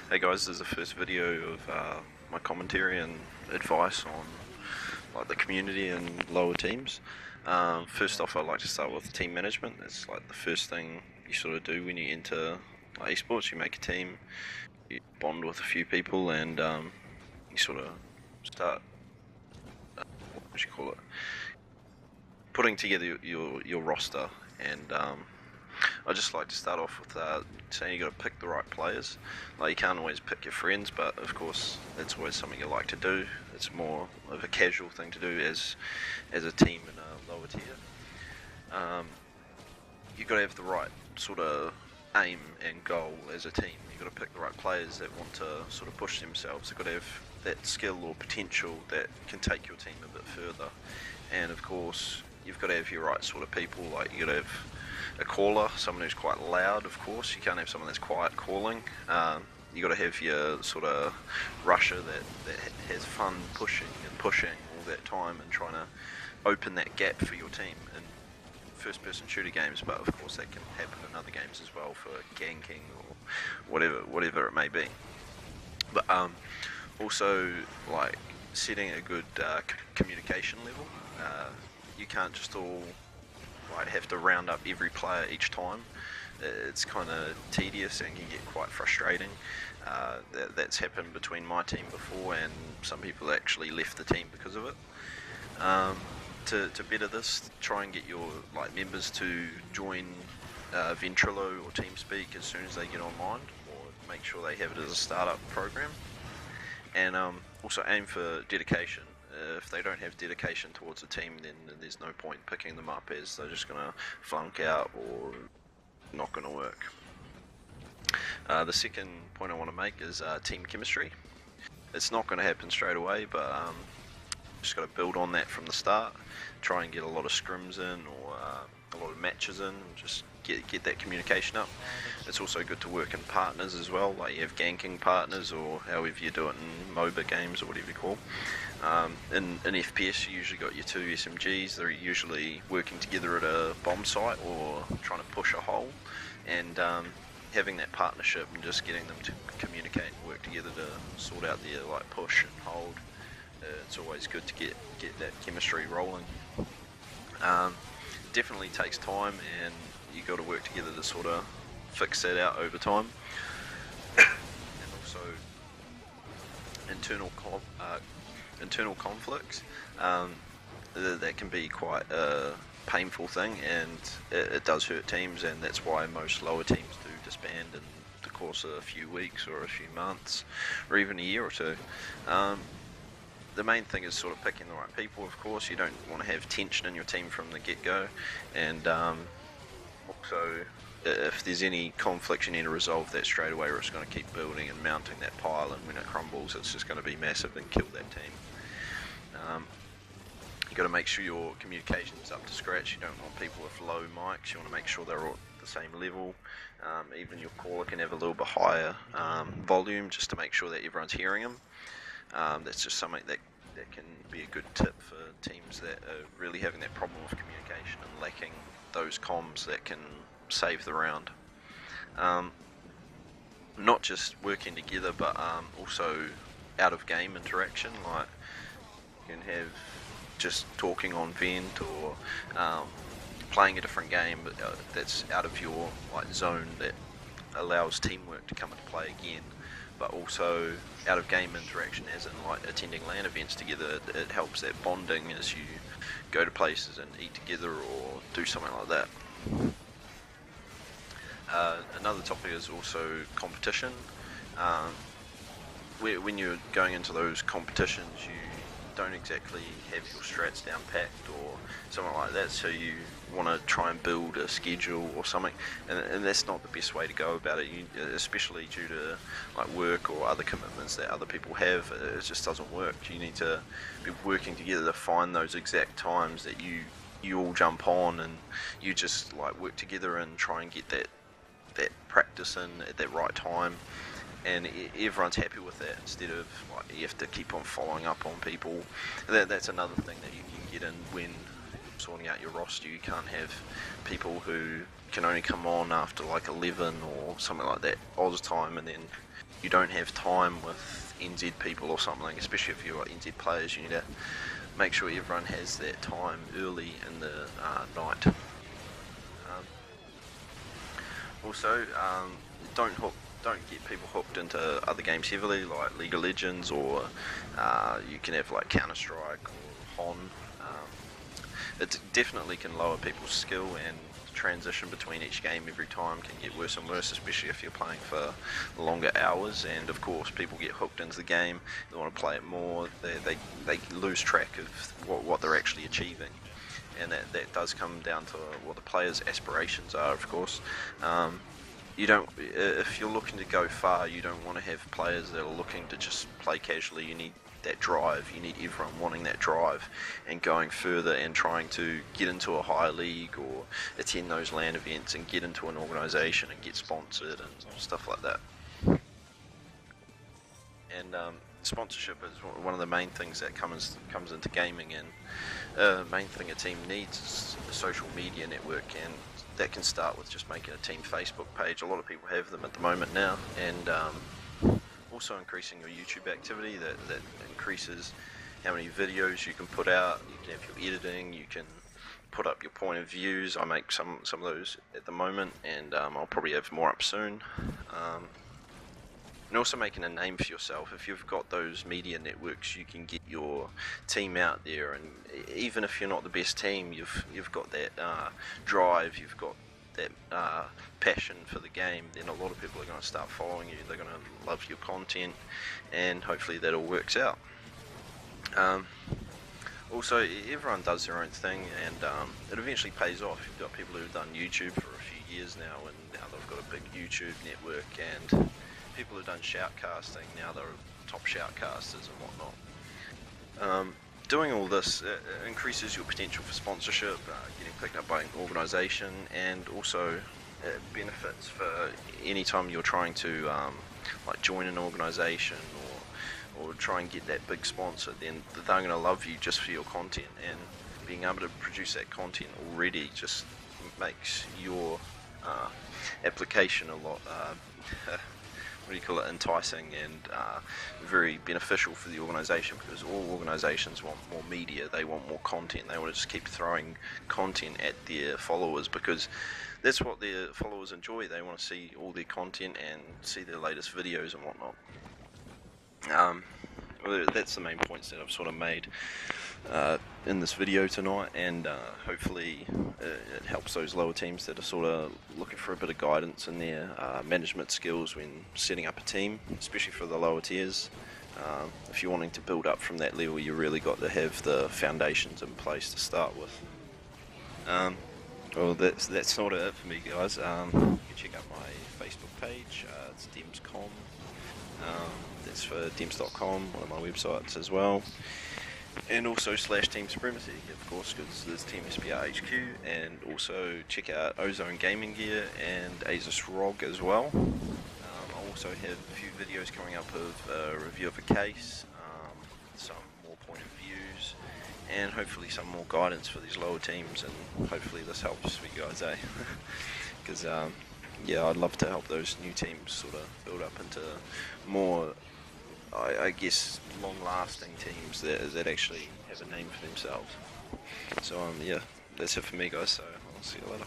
Hey guys, this is the first video of my commentary and advice on the community and lower teams. First off, I'd like to start with team management. It's like the first thing you sort of do when you enter esports. You make a team, you bond with a few people, and you sort of start putting together your roster. And I'd just like to start off with saying you got to pick the right players. Like, you can't always pick your friends, but of course it's always something you like to do. It's more of a casual thing to do as a team in a lower tier. You've got to have the right sort of aim and goal as a team. You've got to pick the right players that want to sort of push themselves. They've got to have that skill or potential that can take your team a bit further. And of course, you've got to have your right sort of people. Like, you got to have a caller, someone who's quite loud. Of course, you can't have someone that's quiet calling. You got to have your sort of rusher that has fun pushing all that time and trying to open that gap for your team in first-person shooter games. But of course, that can happen in other games as well for ganking or whatever it may be. But also, like, setting a good communication level. You can't just all have to round up every player each time. It's kind of tedious and can get quite frustrating. That's happened between my team before, and some people actually left the team because of it. To better this, try and get your members to join Ventrilo or TeamSpeak as soon as they get online, or make sure they have it as a startup program. And also aim for dedication. If they don't have dedication towards a team, then there's no point picking them up, as they're just going to flunk out or not going to work. The second point I want to make is team chemistry. It's not going to happen straight away, but just got to build on that from the start. Try and get a lot of scrims in, or a lot of matches in, and just get that communication up. It's also good to work in partners as well, like you have ganking partners, or however you do it in MOBA games or whatever you call. In FPS, you usually got your two SMGs. They're usually working together at a bomb site or trying to push a hole, and having that partnership and just getting them to communicate and work together to sort out their push and hold. It's always good to get that chemistry rolling. Definitely takes time, and you got to work together to sort of fix that out over time. And also internal conflicts. That can be quite a painful thing, and it does hurt teams, and that's why most lower teams do disband in the course of a few weeks or a few months or even a year or two. The main thing is sort of picking the right people. Of course, you don't want to have tension in your team from the get-go, and also if there's any conflict, you need to resolve that straight away, or it's going to keep building and mounting that pile, and when it crumbles, it's just going to be massive and kill that team. You got to make sure your communication is up to scratch. You don't want people with low mics. You want to make sure they're all at the same level. Even your caller can have a little bit higher volume, just to make sure that everyone's hearing them. That's just something that can be a good tip for teams that are really having that problem with communication and lacking those comms that can save the round. Not just working together, but also out of game interaction. Like, you can have just talking on vent, or playing a different game that's out of your zone, that allows teamwork to come into play again. But also out of game interaction, as in attending LAN events together. It helps that bonding as you go to places and eat together or do something like that. Another topic is also competition. When you're going into those competitions, you don't exactly have your strats down packed or something like that, so you want to try and build a schedule or something, and that's not the best way to go about it, especially due to work or other commitments that other people have. It just doesn't work. You need to be working together to find those exact times that you all jump on, and you just work together and try and get that practice in at that right time, and everyone's happy with that, instead of you have to keep on following up on people. That's another thing that you can get in when sorting out your roster. You can't have people who can only come on after 11 or something like that all the time, and then you don't have time with NZ people or something, especially if you're like NZ players, you need to make sure everyone has that time early in the night. Also, don't get people hooked into other games heavily, like League of Legends, or you can have like Counter Strike or HON. It definitely can lower people's skill, and transition between each game every time can get worse and worse, especially if you're playing for longer hours. And of course, people get hooked into the game, they want to play it more, they lose track of what they're actually achieving. And that does come down to what the players' aspirations are, of course. You don't, if you're looking to go far, you don't want to have players that are looking to just play casually. You need that drive. You need everyone wanting that drive and going further and trying to get into a higher league or attend those LAN events and get into an organisation and get sponsored and stuff like that. And sponsorship is one of the main things that comes into gaming, and main thing a team needs is a social media network, and that can start with just making a team Facebook page. A lot of people have them at the moment now, and also increasing your YouTube activity. That increases how many videos you can put out. You can have your editing, you can put up your point of views. I make some of those at the moment, and I'll probably have more up soon. And also making a name for yourself. If you've got those media networks, you can get your team out there, and even if you're not the best team, you've got that drive, you've got that passion for the game, then a lot of people are going to start following you, they're going to love your content, and hopefully that all works out. Also, everyone does their own thing, and it eventually pays off. You've got people who've done YouTube for a few years now, and now they've got a big YouTube network, and people who've done shoutcasting, now they're top shoutcasters and whatnot. Doing all this increases your potential for sponsorship, getting picked up by an organisation, and also benefits for any time you're trying to like join an organisation or try and get that big sponsor. Then they're going to love you just for your content, and being able to produce that content already just makes your application a lot enticing and very beneficial for the organisation, because all organisations want more media, they want more content, they want to just keep throwing content at their followers, because that's what their followers enjoy. They want to see all their content and see their latest videos and whatnot. Well, that's the main points that I've sort of made in this video tonight, and hopefully it helps those lower teams that are sort of looking for a bit of guidance in their management skills when setting up a team, especially for the lower tiers. If you're wanting to build up from that level, you really got to have the foundations in place to start with. Well, that's sort of it for me, guys. You can check out my Facebook page. It's Dems.com. That's for Dems.com, one of my websites as well. And also /Team Supremacy, of course, because there's Team SPR HQ. And also check out Ozone Gaming Gear and Asus ROG as well. I also have a few videos coming up of a review of a case, some more point of views, and hopefully some more guidance for these lower teams, and hopefully this helps for you guys, because yeah, I'd love to help those new teams sort of build up into more, I guess, long-lasting teams that actually have a name for themselves. So yeah, that's it for me, guys, so I'll see you later.